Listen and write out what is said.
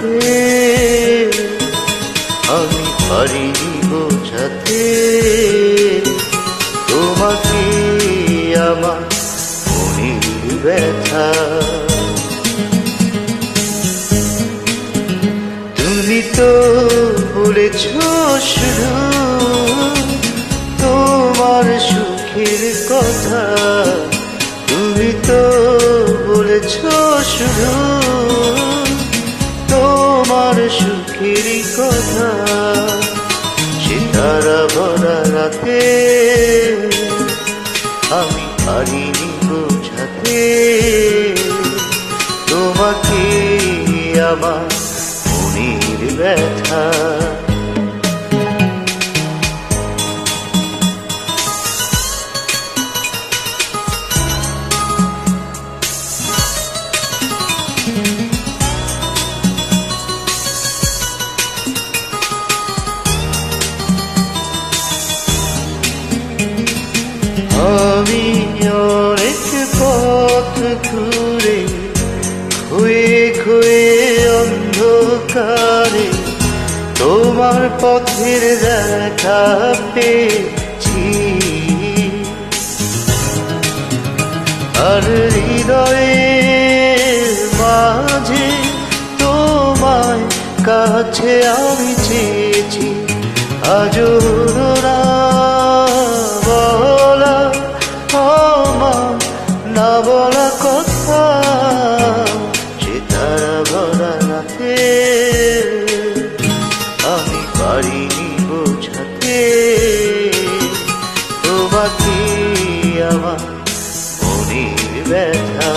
রাতে আমি পারিনি বোঝাতে তোমাকে আমার মনের ব্যথা। তুমি তো বলেছ শুধু তোমার সুখের কথা, তুমি তো বলেছ শুধু তোমার সুখের কথা। সিতারা ভরা রাতে আমি পারিনি বোঝাতে তোমাকে আমার মনের ব্যথা। আমি অনেক পথ ঘুরে খুয়ে খুয়ে অন্ধকারে তোমার পথের দেখা পেয়েছি, আর হৃদয়ের মাঝে তোমায় কাছে আমি চেয়েছি। আজও না বলা আমার না বলা কথা, সিতারা ভরা রাতে আমি পারিনি বোঝাতে তোমাকে আমার মনের ব্যথা।